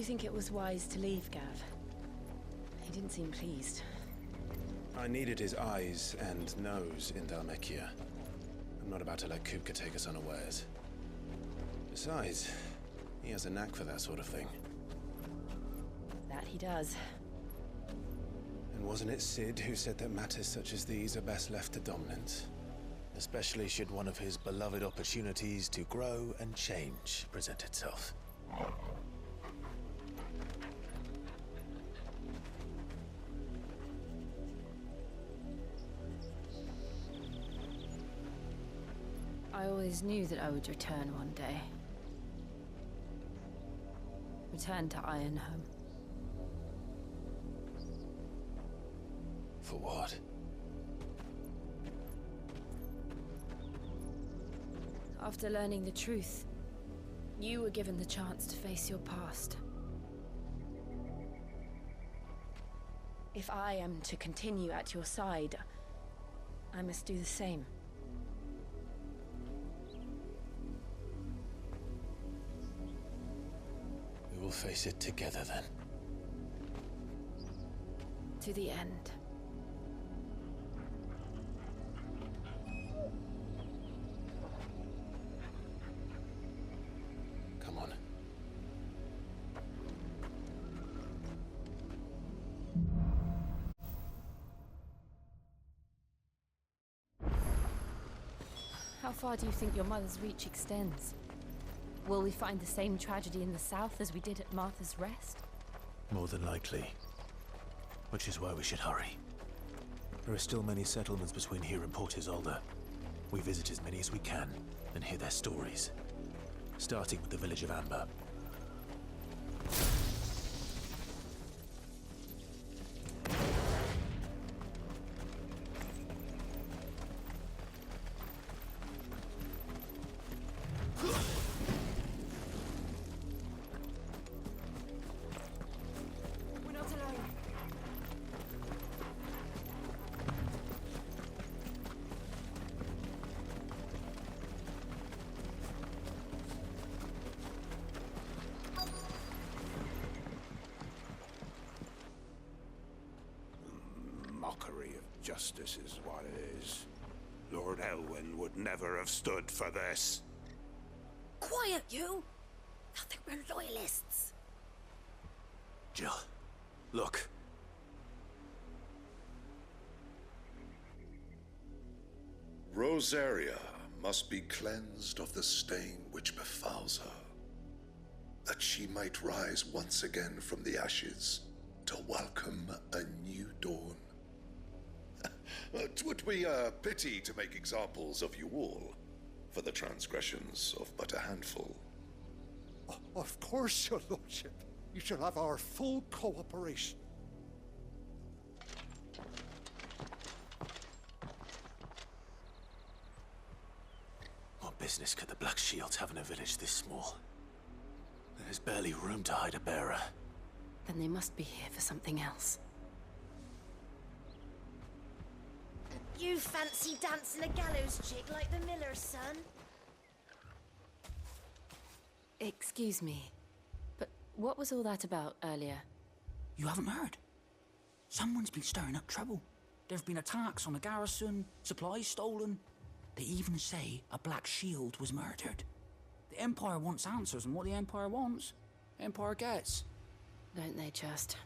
you think it was wise to leave, Gav? He didn't seem pleased. I needed his eyes and nose in Dhalmekia. I'm not about to let Kupka take us unawares. Besides, he has a knack for that sort of thing. That he does. And wasn't it Sid who said that matters such as these are best left to dominance? Especially should one of his beloved opportunities to grow and change present itself. I always knew that I would return one day. Return to Ironhome. For what? After learning the truth, you were given the chance to face your past. If I am to continue at your side, I must do the same. We will face it together then. To the end. Come on. How far do you think your mother's reach extends? Will we find the same tragedy in the south as we did at Martha's Rest? More than likely. Which is why we should hurry. There are still many settlements between here and Port Isolde. We visit as many as we can and hear their stories. Starting with the village of Amber. We're not alone. Mockery of justice is what it is. Lord Elwyn would never have stood for this. Quiet, you! Thought they were loyalists. Jill, look. Rosaria must be cleansed of the stain which befouls her, that she might rise once again from the ashes to welcome a new dawn. It would be a pity to make examples of you all for the transgressions of but a handful. Of course, your lordship. You shall have our full cooperation. What business could the Black Shields have in a village this small? There's barely room to hide a bearer. Then they must be here for something else. You fancy dancing a gallows jig like the miller's son? Excuse me, but what was all that about earlier? You haven't heard? Someone's been stirring up trouble. There have been attacks on the garrison, supplies stolen. They even say a Black Shield was murdered. The Empire wants answers, and what the Empire wants, Empire gets. Don't they just?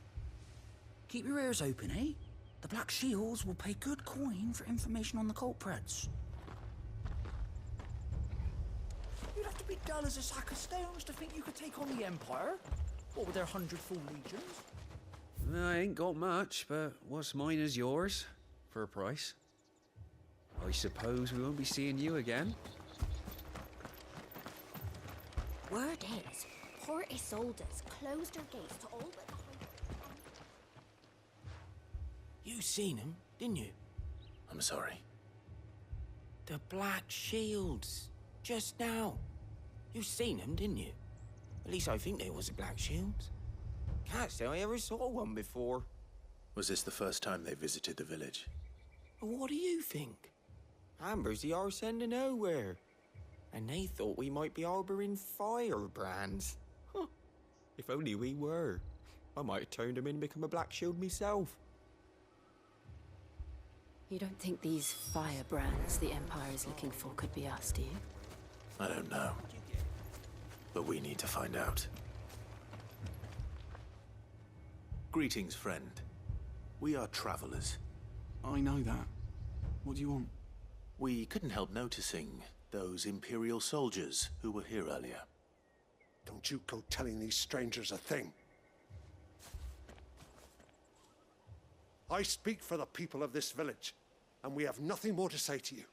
Keep your ears open, eh? The Black Shields will pay good coin for information on the culprits. You'd have to be dull as a sack of stones to think you could take on the Empire. What with their 100 full legions? I ain't got much, but what's mine is yours, for a price. I suppose we won't be seeing you again. Word is, Port Isolde's closed her gates to all but the You seen him, didn't you? I'm sorry. The Black Shields. Just now. You seen them, didn't you? At least I think there was a Black Shields. Can't say I ever saw one before. Was this the first time they visited the village? What do you think? Amber's the arse end of nowhere. And they thought we might be harboring firebrands. Huh. If only we were. I might have turned him in and become a Black Shield myself. You don't think these firebrands the Empire is looking for could be us, do you? I don't know. But we need to find out. Greetings, friend. We are travelers. I know that. What do you want? We couldn't help noticing those Imperial soldiers who were here earlier. Don't you go telling these strangers a thing. I speak for the people of this village, and we have nothing more to say to you.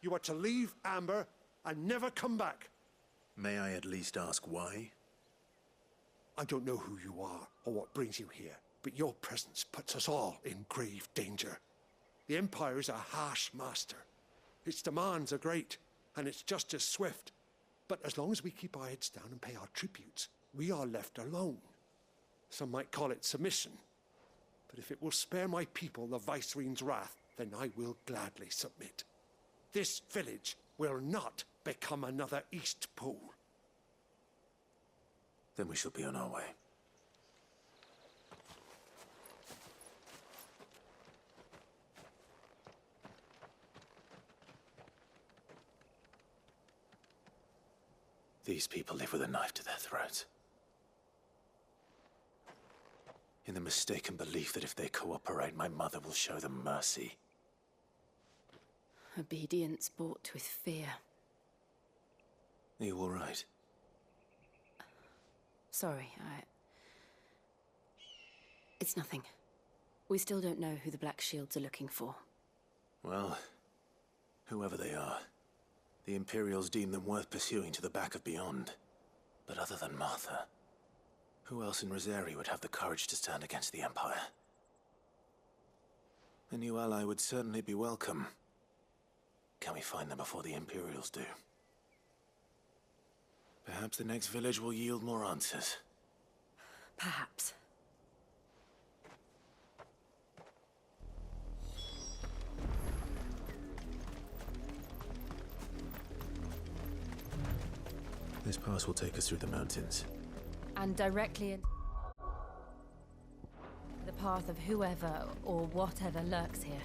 You are to leave Amber and never come back. May I at least ask why? I don't know who you are or what brings you here, but your presence puts us all in grave danger. The Empire is a harsh master. Its demands are great, and its justice swift. But as long as we keep our heads down and pay our tributes, we are left alone. Some might call it submission. But if it will spare my people the Viceroy's wrath, then I will gladly submit. This village will not become another East Pool. Then we shall be on our way. These people live with a knife to their throats. In the mistaken belief that if they cooperate, my mother will show them mercy. Obedience bought with fear. Are you all right? Sorry, It's nothing. We still don't know who the Black Shields are looking for. Well, whoever they are, the Imperials deem them worth pursuing to the back of beyond. But other than Martha, who else in Rosari would have the courage to stand against the Empire? A new ally would certainly be welcome. Can we find them before the Imperials do? Perhaps the next village will yield more answers. Perhaps. This pass will take us through the mountains. And directly in the path of whoever or whatever lurks here.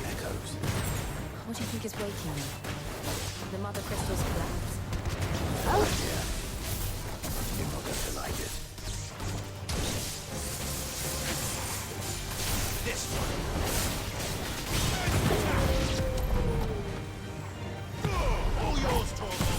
Echoes. What do you think is waking them? The mother crystal's collapse? Yeah. You're not going to like it. This one. All yours, Torvald.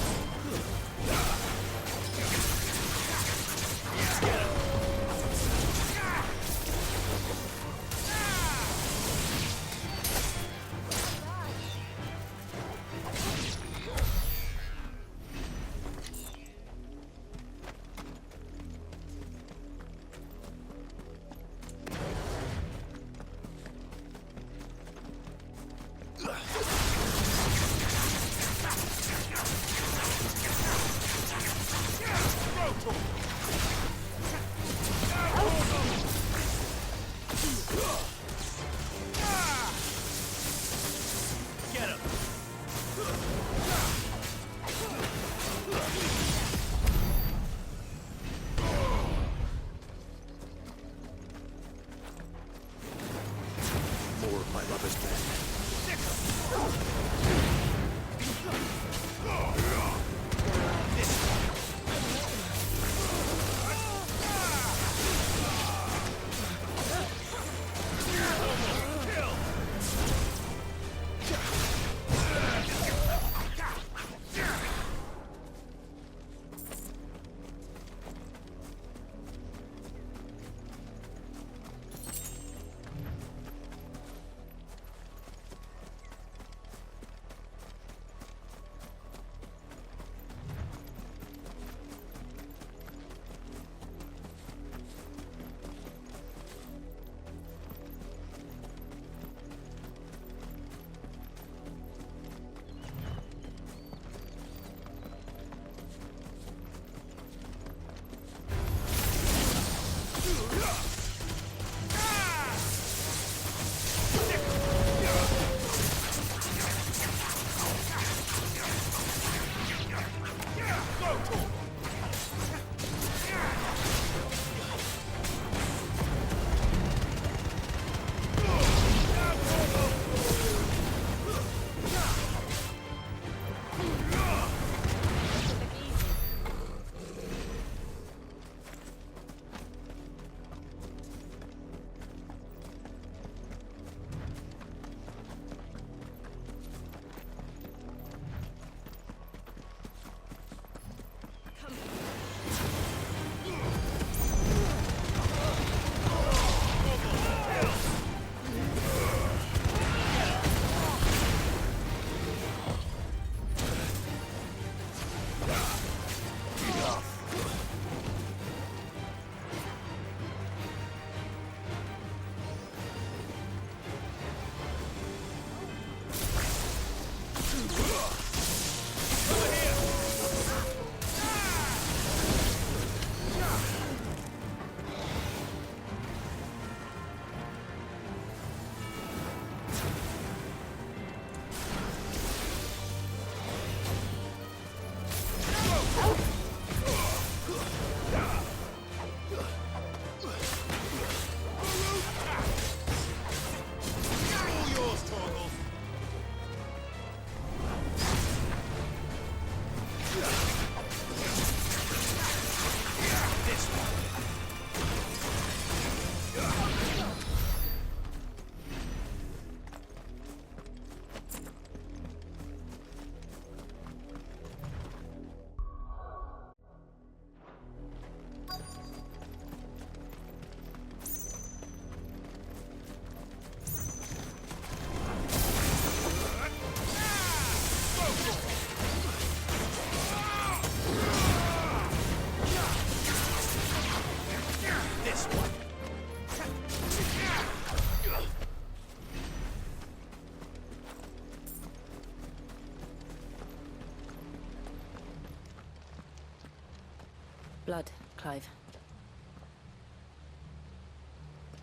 Blood, Clive.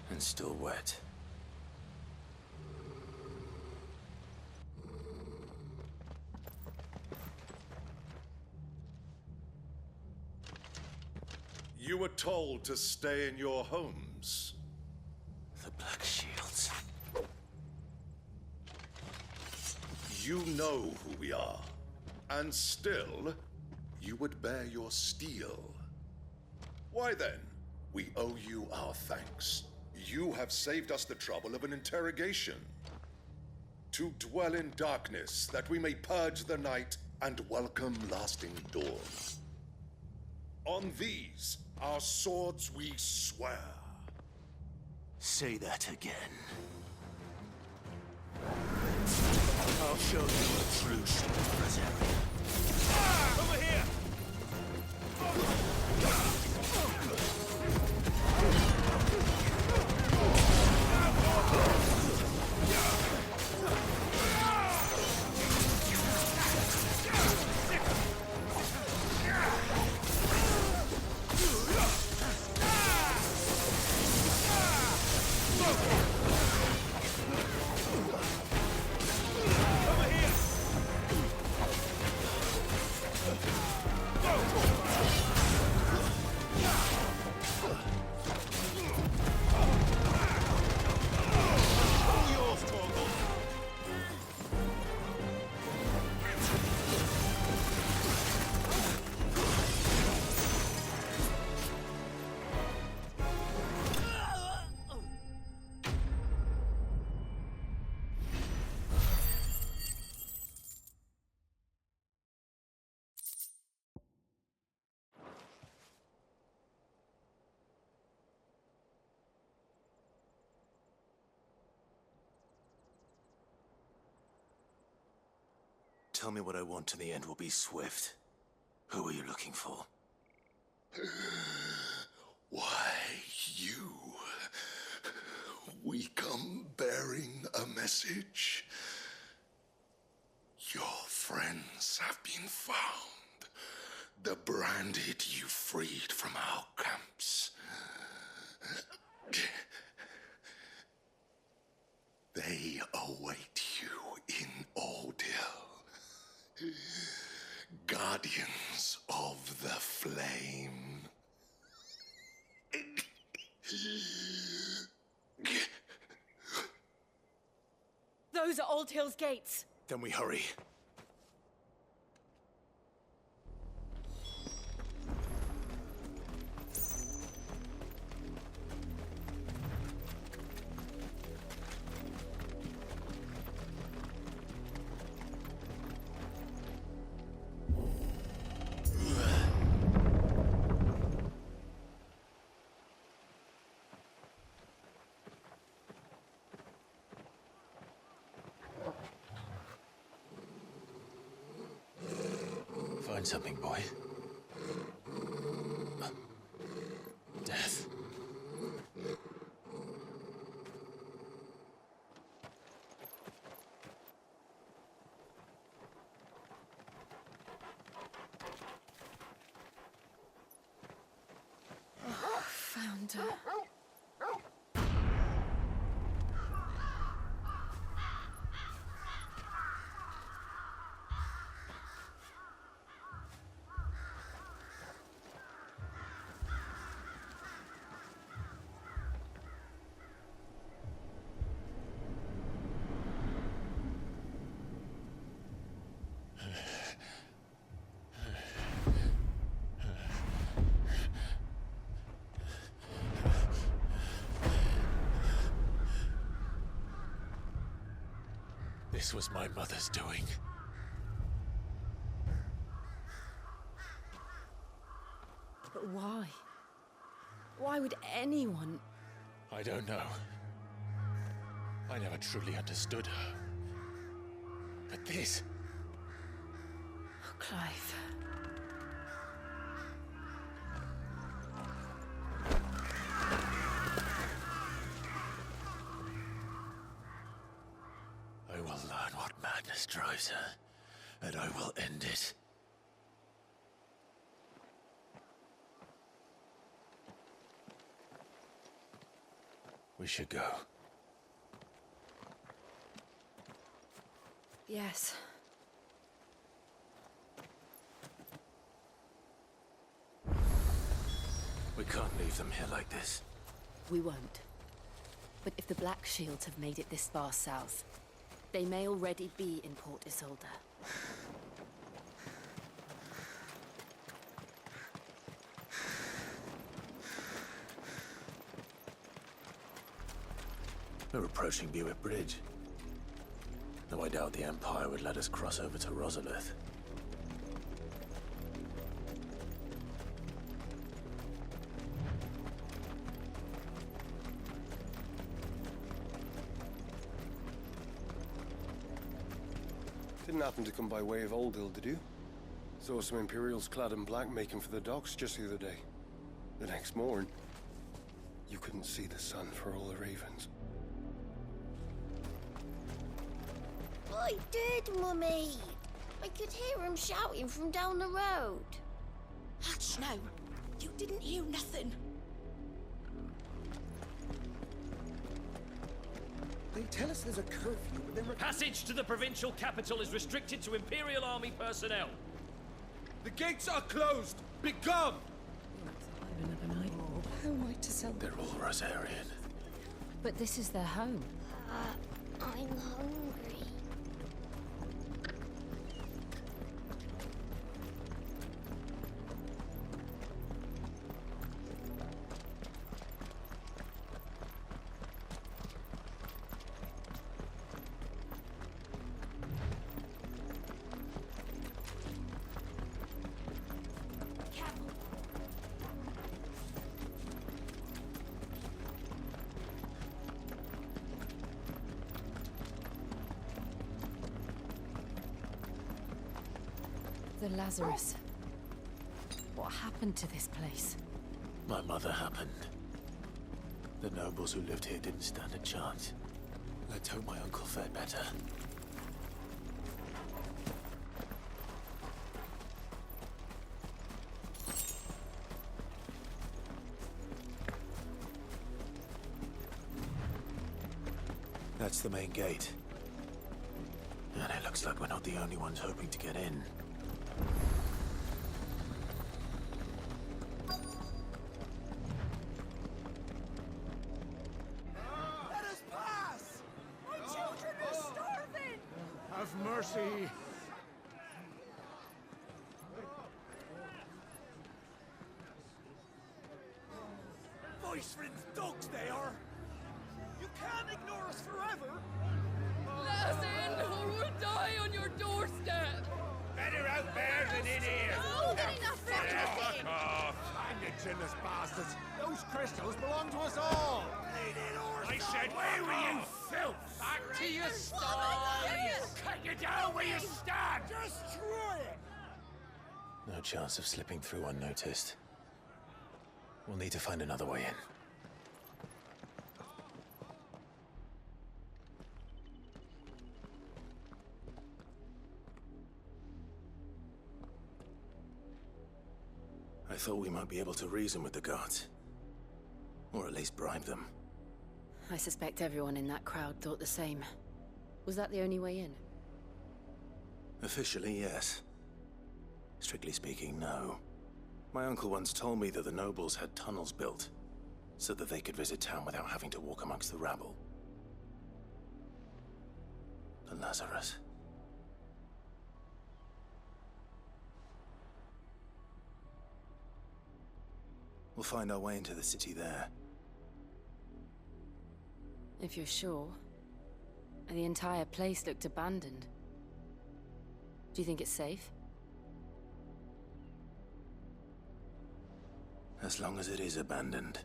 And still wet. You were told to stay in your homes. The Black Shields. You know who we are. And still, you would bear your steel. Why then? We owe you our thanks. You have saved us the trouble of an interrogation. To dwell in darkness, that we may purge the night and welcome lasting dawn. On these, our swords we swear. Say that again. I'll show you a true Brazilian. Over here! Tell me what I want and the end will be swift. Who are you looking for? Why, you. We come bearing a message. Your friends have been found. The branded you freed from our camps. They await you in Oldhill. Guardians of the Flame. Those are Old Hill's gates. Then we hurry. Find something, boy. Death. Found her. This was my mother's doing. But why? Why would anyone... I don't know. I never truly understood her. But this... Oh, Clive. I will learn what madness drives her, and I will end it. We should go. Yes. We can't leave them here like this. We won't. But if the Black Shields have made it this far south, they may already be in Port Isolde. We're approaching Buick Bridge. Though I doubt the Empire would let us cross over to Rosalith. Didn't happen to come by way of Old Hill, did you? Saw some Imperials clad in black making for the docks just the other day. The next morn, you couldn't see the sun for all the ravens. I did, Mummy. I could hear him shouting from down the road. Hush now. You didn't hear nothing. They tell us there's a curfew, but then... Passage to the provincial capital is restricted to Imperial Army personnel. The gates are closed! Begone! Another night. Oh, how am I to sell? They're all Rosarian. But this is their home. I'm hungry. The Lazarus. What happened to this place? My mother happened. The nobles who lived here didn't stand a chance. Let's hope my uncle fared better. That's the main gate. And it looks like we're not the only ones hoping to get in. Let us pass! My children are starving! Have mercy! Voice-ridden dogs they are! You can't ignore us forever! Let us in, or we'll die on your doorstep. Better out there than in here. Oh, get enough for everything! Hang it, chinless bastards! Those crystals belong to us all! I said, where were you, filth? Back to your stalls. Cut you down where you stand! Destroy it! No chance of slipping through unnoticed. We'll need to find another way in. I thought we might be able to reason with the guards. Or at least bribe them. I suspect everyone in that crowd thought the same. Was that the only way in? Officially, yes. Strictly speaking, no. My uncle once told me that the nobles had tunnels built, so that they could visit town without having to walk amongst the rabble. The Lazarus. We'll find our way into the city there. If you're sure. The entire place looked abandoned. Do you think it's safe? As long as it is abandoned.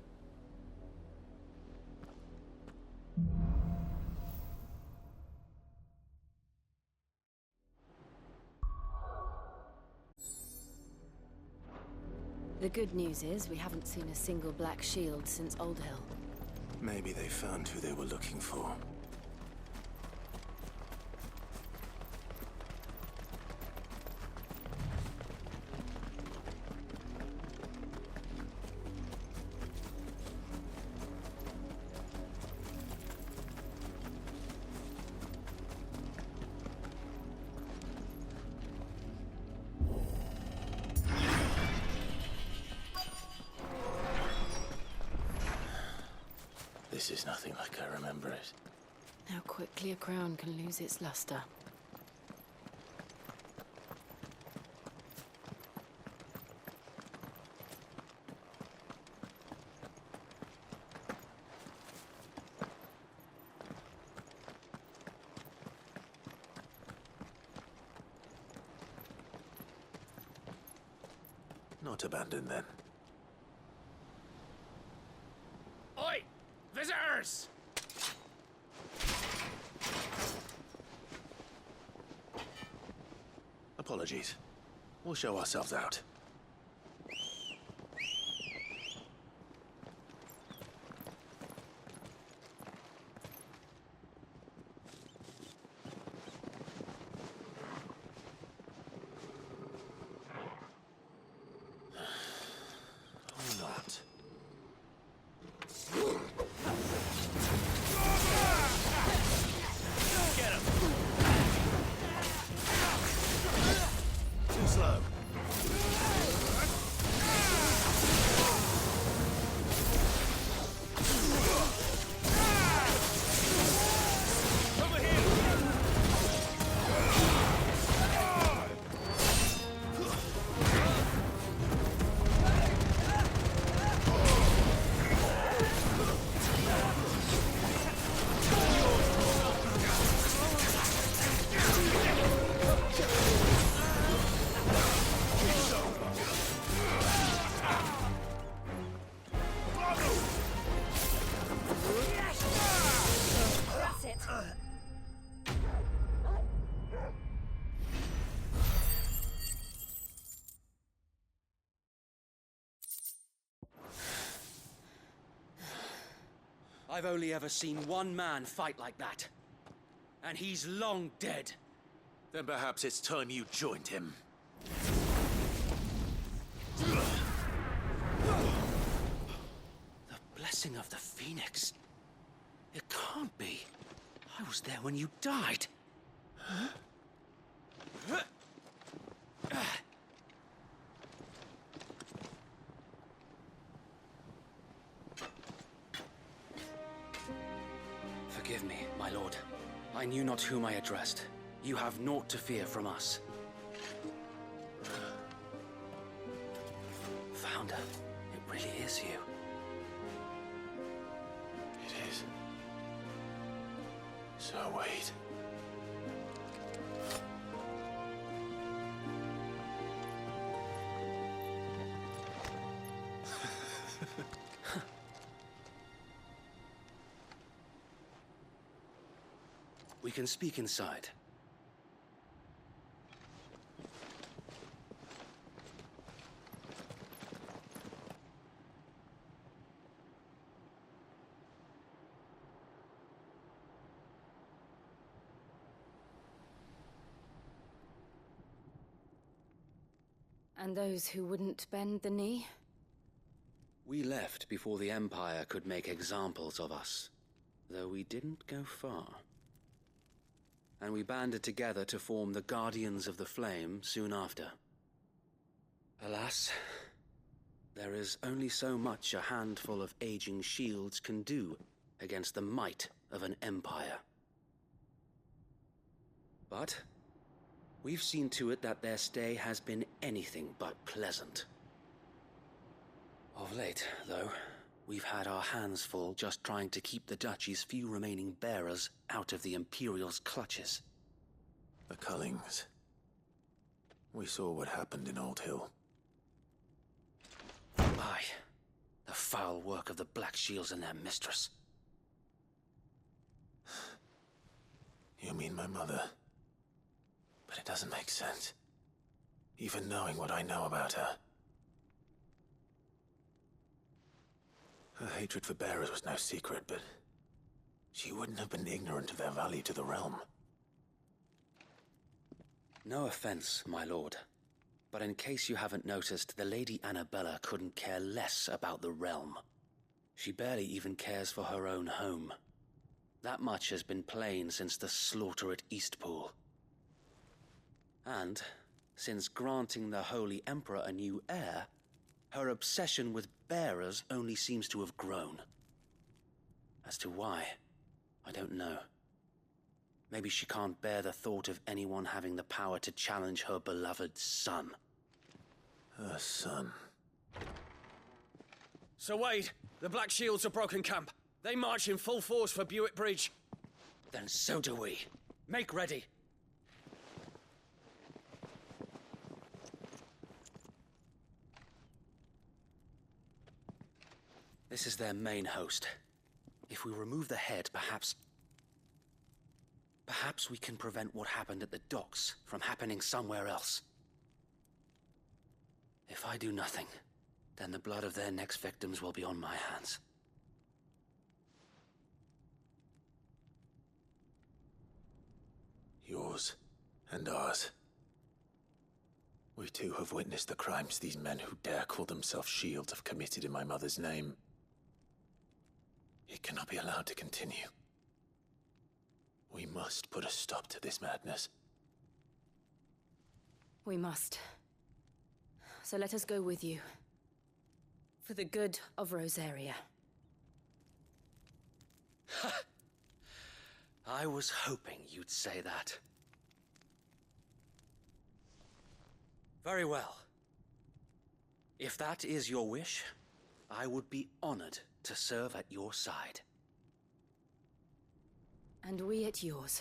The good news is we haven't seen a single black shield since Old Hill. Maybe they found who they were looking for. This is nothing like I remember it. How quickly a crown can lose its luster. Not abandoned, then. Oi! Visitors! Apologies. We'll show ourselves out. Or not. Get him! Too slow. Over here! That's it. I've only ever seen one man fight like that. And he's long dead. Then perhaps it's time you joined him. The blessing of the Phoenix. It can't be. I was there when you died. Forgive me, my lord. I knew not whom I addressed. You have naught to fear from us. Founder, it really is you. It is. So wait. We can speak inside. And those who wouldn't bend the knee? We left before the Empire could make examples of us, though we didn't go far. And we banded together to form the Guardians of the Flame soon after. Alas, there is only so much a handful of aging shields can do against the might of an empire. But we've seen to it that their stay has been anything but pleasant. Of late, though, we've had our hands full just trying to keep the Duchy's few remaining bearers out of the Imperial's clutches. The Cullings. We saw what happened in Old Hill. Aye, the foul work of the Black Shields and their mistress. You mean my mother? But it doesn't make sense. Even knowing what I know about her. Her hatred for bearers was no secret, but she wouldn't have been ignorant of their value to the realm. No offense, my lord, but in case you haven't noticed, the Lady Annabella couldn't care less about the realm. She barely even cares for her own home. That much has been plain since the slaughter at Eastpool. And, since granting the Holy Emperor a new heir, her obsession with bearers only seems to have grown. As to why, I don't know. Maybe she can't bear the thought of anyone having the power to challenge her beloved son. Her son. Sir Wade, the Black Shields have broken camp. They march in full force for Buick Bridge. Then so do we. Make ready. This is their main host. If we remove the head, perhaps we can prevent what happened at the docks from happening somewhere else. If I do nothing, then the blood of their next victims will be on my hands. Yours and ours. We too have witnessed the crimes these men who dare call themselves Shields have committed in my mother's name. It cannot be allowed to continue. We must put a stop to this madness. We must. So let us go with you. For the good of Rosaria. I was hoping you'd say that. Very well. If that is your wish, I would be honored to serve at your side. And we at yours.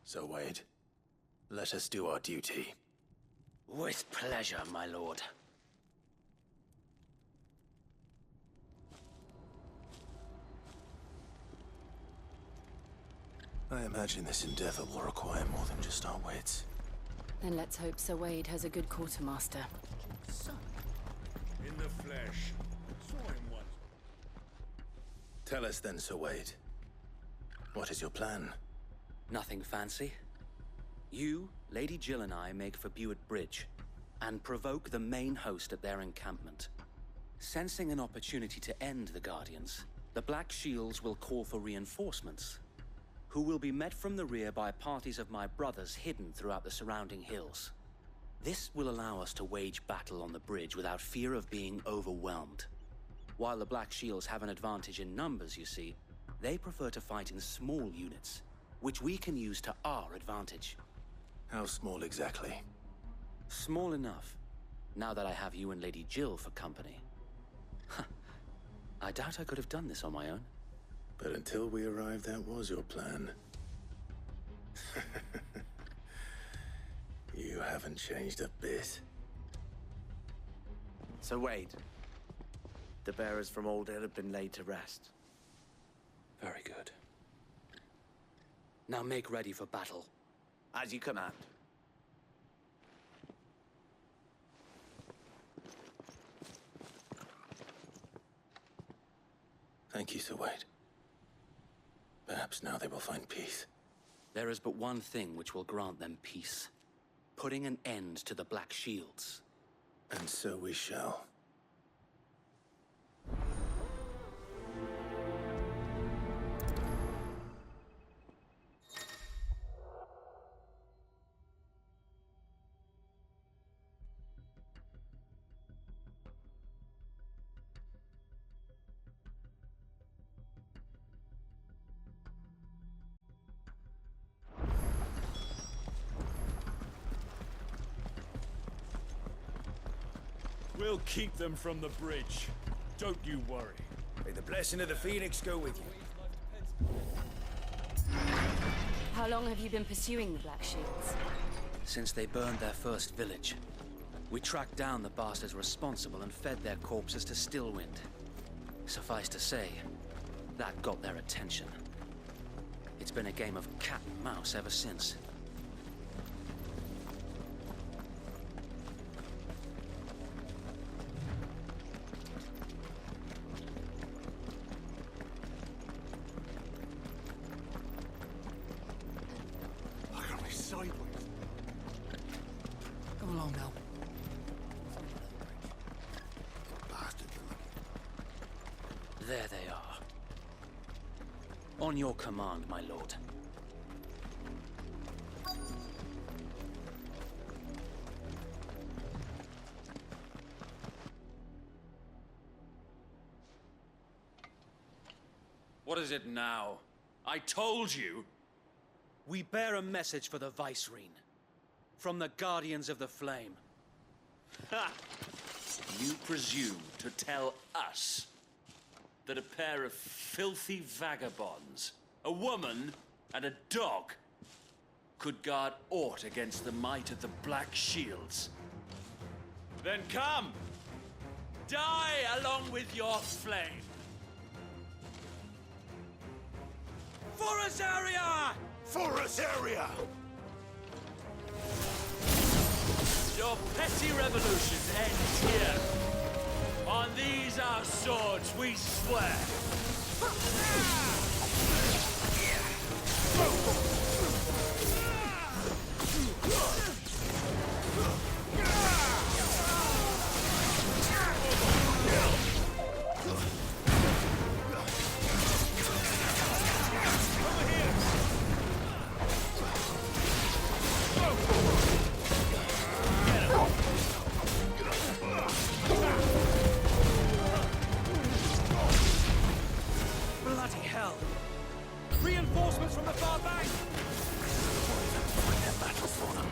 So, Wade, let us do our duty. With pleasure, my lord. I imagine this endeavor will require more than just our wits. Then let's hope Sir Wade has a good quartermaster. In the flesh. Saw him once. Tell us then, Sir Wade. What is your plan? Nothing fancy. You, Lady Jill and I make for Buick Bridge, and provoke the main host at their encampment. Sensing an opportunity to end the Guardians, the Black Shields will call for reinforcements, who will be met from the rear by parties of my brothers hidden throughout the surrounding hills. This will allow us to wage battle on the bridge without fear of being overwhelmed. While the Black Shields have an advantage in numbers, you see, they prefer to fight in small units, which we can use to our advantage. How small exactly? Small enough, now that I have you and Lady Jill for company. I doubt I could have done this on my own. But until we arrived, that was your plan. You haven't changed a bit. So Wade, the bearers from Old Hill have been laid to rest. Very good. Now make ready for battle. As you command. Thank you, Sir Wade. Perhaps now they will find peace. There is but one thing which will grant them peace. Putting an end to the Black Shields. And so we shall. We'll keep them from the bridge. Don't you worry. May the blessing of the Phoenix go with you. How long have you been pursuing the Black Shields? Since they burned their first village. We tracked down the bastards responsible and fed their corpses to Stillwind. Suffice to say, that got their attention. It's been a game of cat and mouse ever since. Come along now. There they are. On your command, my lord. What is it now? I told you! We bear a message for the Vicereine. From the Guardians of the Flame. Ha! You presume to tell us that a pair of filthy vagabonds, a woman and a dog, could guard aught against the might of the Black Shields? Then come! Die along with your flame! For Azaria! For Azaria! Your petty revolution ends here. On these our swords we swear. Bloody hell! Reinforcements from the far bank! Find their battle for them.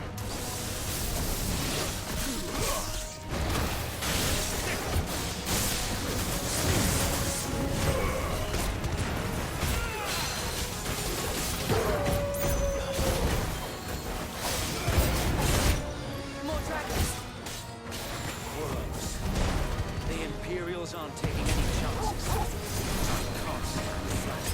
More dragons. Warlocks. The Imperials aren't taking any chances. I can't stand flat.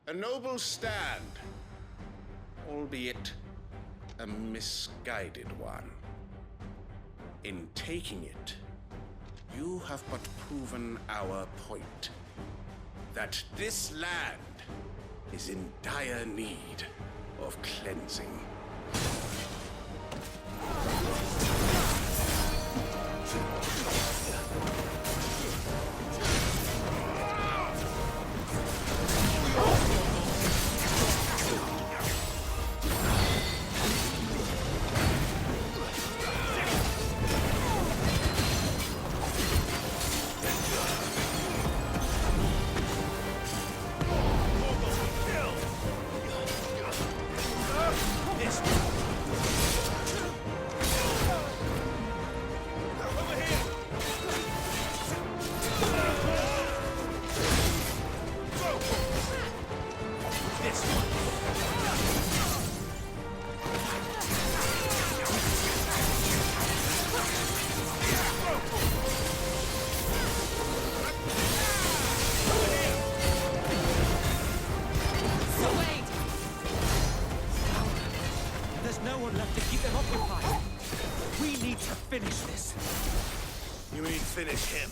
A noble stand, albeit a misguided one. In taking it, you have but proven our point, that this land is in dire need of cleansing. There's no one left to keep them occupied. We need to finish this. You mean finish him?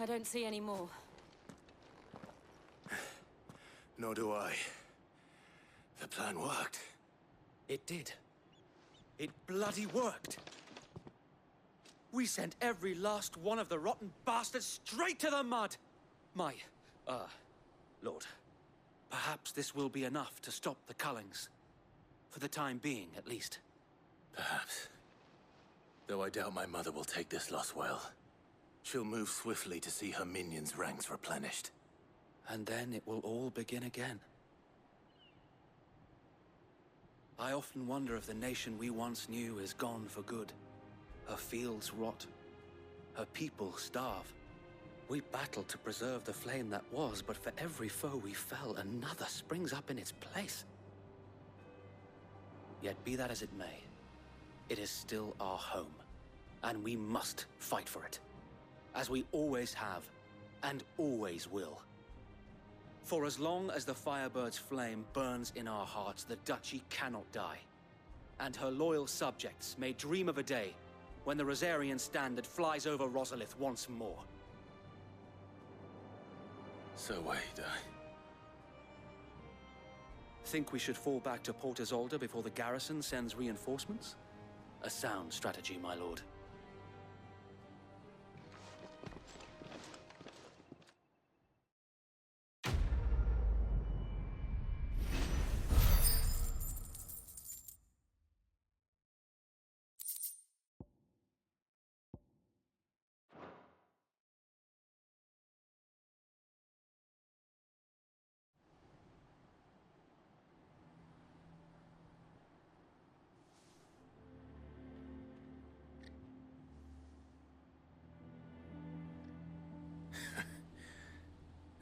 I don't see any more. Nor do I. The plan worked. It did. It bloody worked. We sent every last one of the rotten bastards straight to the mud! Lord, perhaps this will be enough to stop the Cullings. For the time being, at least. Perhaps. Though I doubt my mother will take this loss well. She'll move swiftly to see her minions' ranks replenished. And then it will all begin again. I often wonder if the nation we once knew is gone for good. Her fields rot. Her people starve. We battled to preserve the flame that was, but for every foe we fell, another springs up in its place. Yet be that as it may, it is still our home, and we must fight for it, as we always have, and always will. For as long as the Firebird's flame burns in our hearts, the Duchy cannot die, and her loyal subjects may dream of a day when the Rosarian standard flies over Rosalith once more. So wait, Think we should fall back to Port Isolde before the garrison sends reinforcements? A sound strategy, my lord.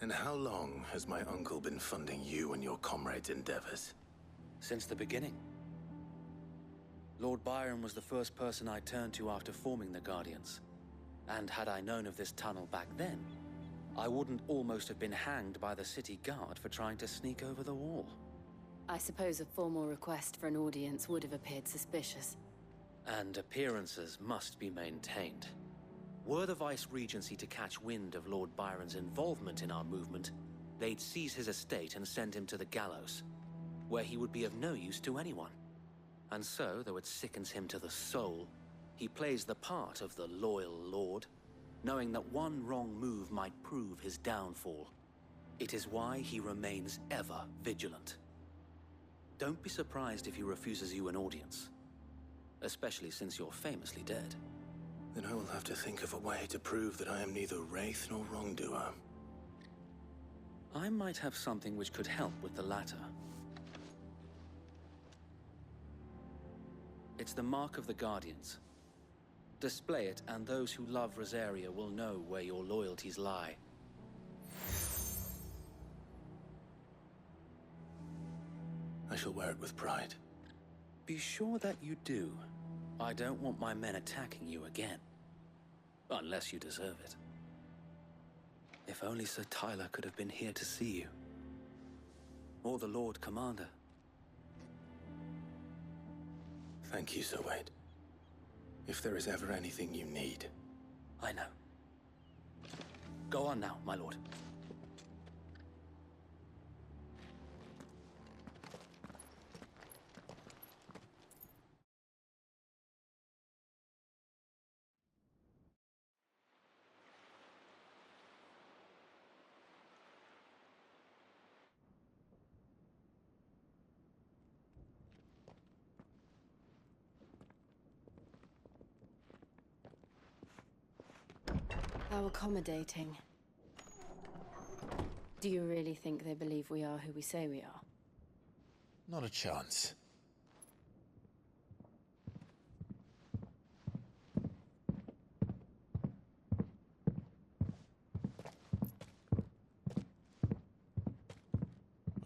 And how long has my uncle been funding you and your comrades' endeavors? Since the beginning. Lord Byron was the first person I turned to after forming the Guardians. And had I known of this tunnel back then, I wouldn't almost have been hanged by the city guard for trying to sneak over the wall. I suppose a formal request for an audience would have appeared suspicious. And appearances must be maintained. Were the Vice-Regency to catch wind of Lord Byron's involvement in our movement, they'd seize his estate and send him to the gallows, where he would be of no use to anyone. And so, though it sickens him to the soul, he plays the part of the loyal lord, knowing that one wrong move might prove his downfall. It is why he remains ever vigilant. Don't be surprised if he refuses you an audience, especially since you're famously dead. Then I will have to think of a way to prove that I am neither wraith nor wrongdoer. I might have something which could help with the latter. It's the mark of the Guardians. Display it, and those who love Rosaria will know where your loyalties lie. I shall wear it with pride. Be sure that you do. I don't want my men attacking you again. Unless you deserve it. If only Sir Tyler could have been here to see you. Or the Lord Commander. Thank you, Sir Wade. If there is ever anything you need. I know. Go on now, my lord. How accommodating. Do you really think they believe we are who we say we are? Not a chance.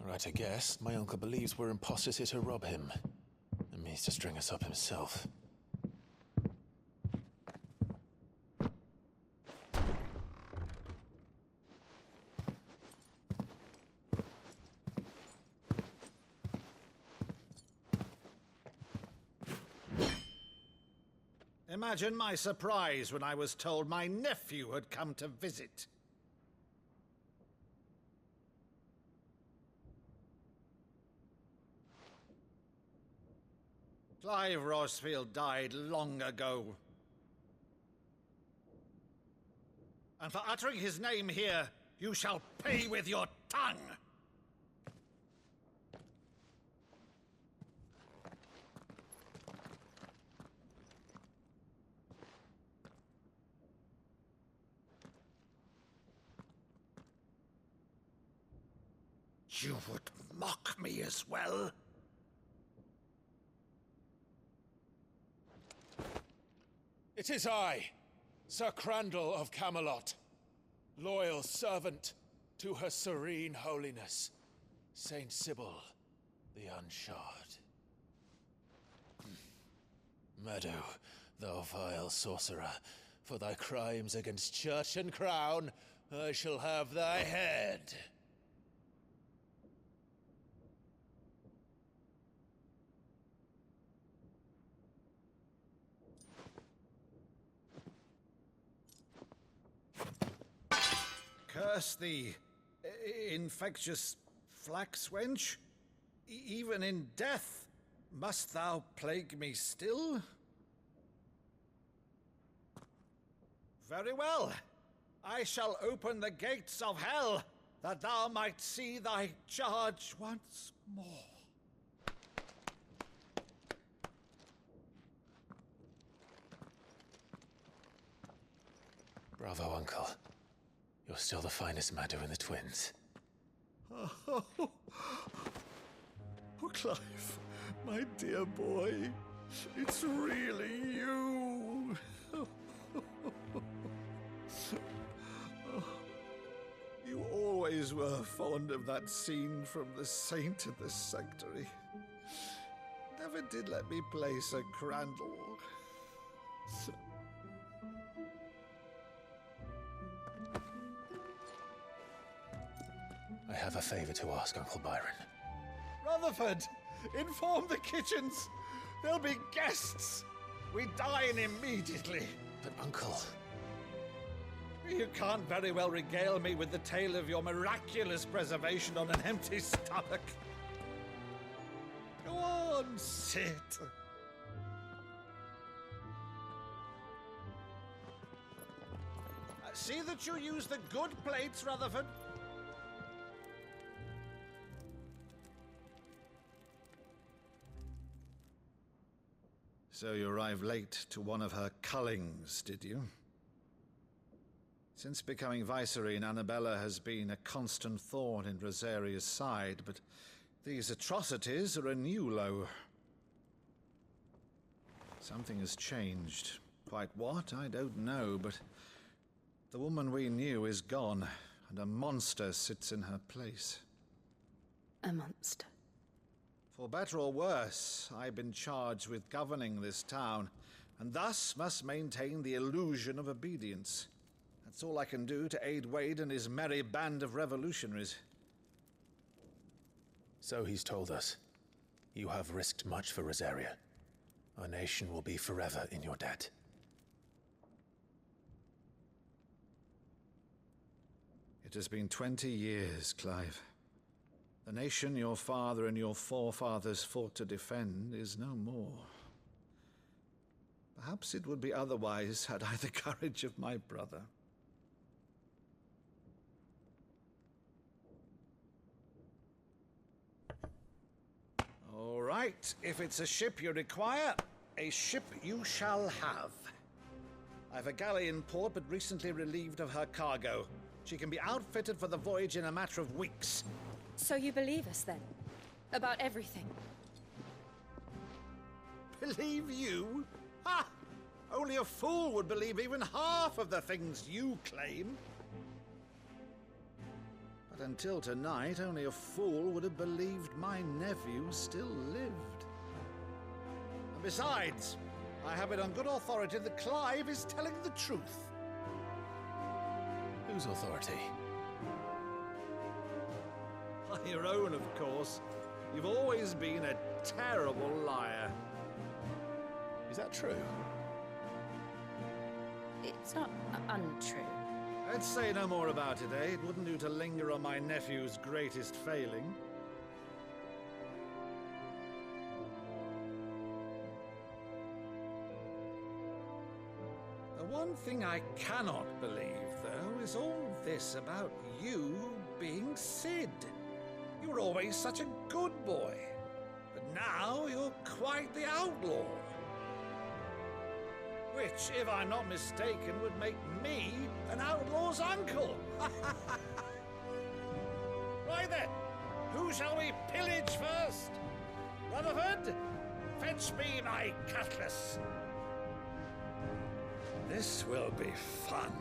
Right, I guess. My uncle believes we're imposters here to rob him. And means to string us up himself. Imagine my surprise when I was told my nephew had come to visit. Clive Rosfield died long ago. And for uttering his name here, you shall pay with your tongue! You would mock me as well? It is I, Sir Crandall of Camelot, loyal servant to Her Serene Holiness, Saint Sybil the Unshod. Meadow, thou vile sorcerer, for thy crimes against church and crown, I shall have thy head. Curse thee, infectious flax wench. Even in death, must thou plague me still? Very well. I shall open the gates of hell, that thou might see thy charge once more. Bravo, Uncle. You're still the finest Maddo in the twins. Oh, Clive, my dear boy, it's really you. You always were fond of that scene from The Saint in the Sanctuary. Never did let me play Sir Crandall. I have a favor to ask, Uncle Byron. Rutherford, inform the kitchens. There'll be guests. We dine immediately. But, Uncle... You can't very well regale me with the tale of your miraculous preservation on an empty stomach. Go on, sit. See that you use the good plates, Rutherford. So you arrived late to one of her cullings, did you? Since becoming Vicereine, Annabella has been a constant thorn in Rosaria's side, but these atrocities are a new low. Something has changed. Quite what, I don't know, but the woman we knew is gone, and a monster sits in her place. A monster? For better or worse, I've been charged with governing this town, and thus must maintain the illusion of obedience. That's all I can do to aid Wade and his merry band of revolutionaries. So he's told us. You have risked much for Rosaria. Our nation will be forever in your debt. It has been 20 years, Clive. The nation your father and your forefathers fought to defend is no more. Perhaps it would be otherwise had I the courage of my brother. All right, if it's a ship you require, a ship you shall have. I've a galley in port, but recently relieved of her cargo. She can be outfitted for the voyage in a matter of weeks. So you believe us, then? About everything? Believe you? Ha! Only a fool would believe even half of the things you claim. But until tonight, only a fool would have believed my nephew still lived. And besides, I have it on good authority that Clive is telling the truth. Whose authority? Your own, of course. You've always been a terrible liar. Is that true? It's not untrue. Let's say no more about it, eh? It wouldn't do to linger on my nephew's greatest failing. The one thing I cannot believe, though, is all this about you being Sid? You were always such a good boy, but now you're quite the outlaw. Which, if I'm not mistaken, would make me an outlaw's uncle. Right then, who shall we pillage first? Rutherford, fetch me my cutlass. This will be fun.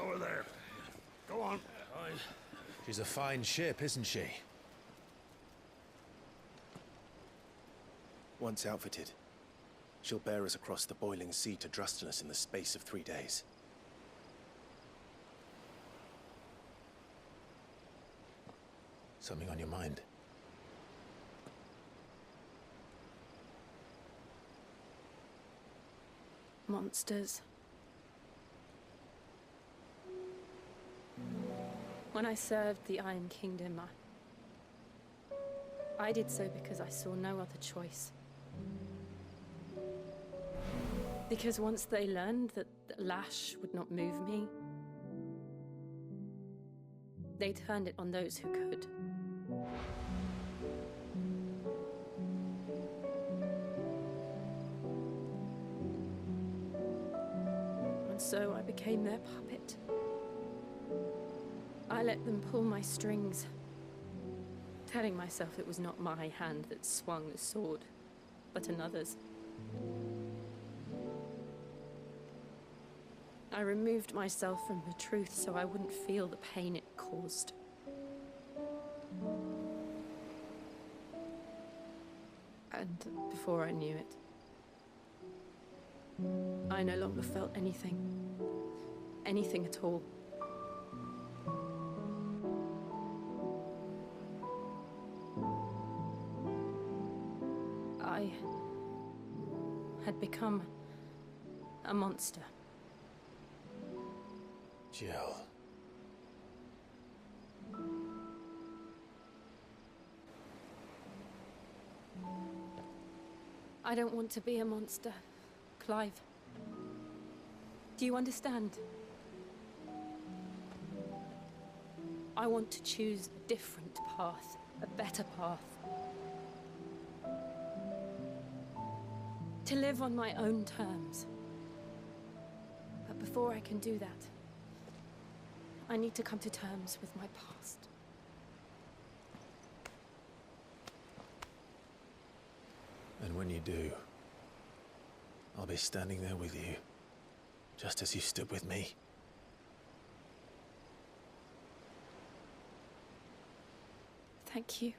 Over there. Go on. She's a fine ship, isn't she? Once outfitted, she'll bear us across the boiling sea to Drustinus in the space of 3 days. Something on your mind? Monsters. When I served the Iron Kingdom, I did so because I saw no other choice. Because once they learned that the lash would not move me, they turned it on those who could. And so I became their puppet. I let them pull my strings, telling myself it was not my hand that swung the sword, but another's. I removed myself from the truth so I wouldn't feel the pain it caused. And before I knew it, I no longer felt anything. Anything at all. I had become a monster. Jill. I don't want to be a monster, Clive. Do you understand? I want to choose a different path, a better path. To live on my own terms. But before I can do that, I need to come to terms with my past. And when you do, I'll be standing there with you, just as you stood with me. Thank you,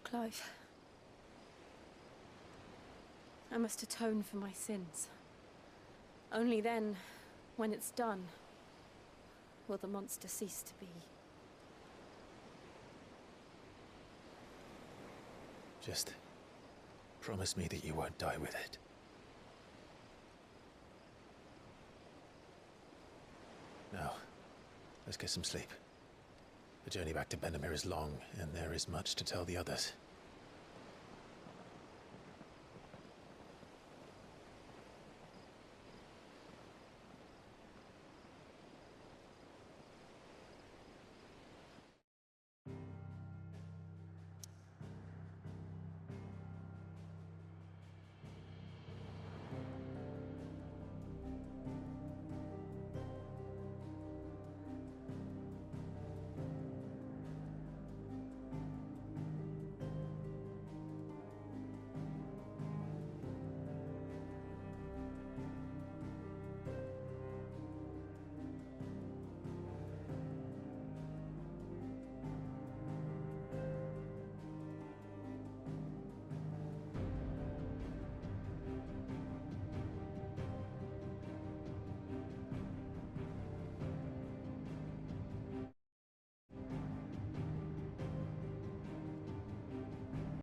Clive. I must atone for my sins. Only then, when it's done, will the monster cease to be. Just promise me that you won't die with it. Now, let's get some sleep. The journey back to Benamir is long, and there is much to tell the others.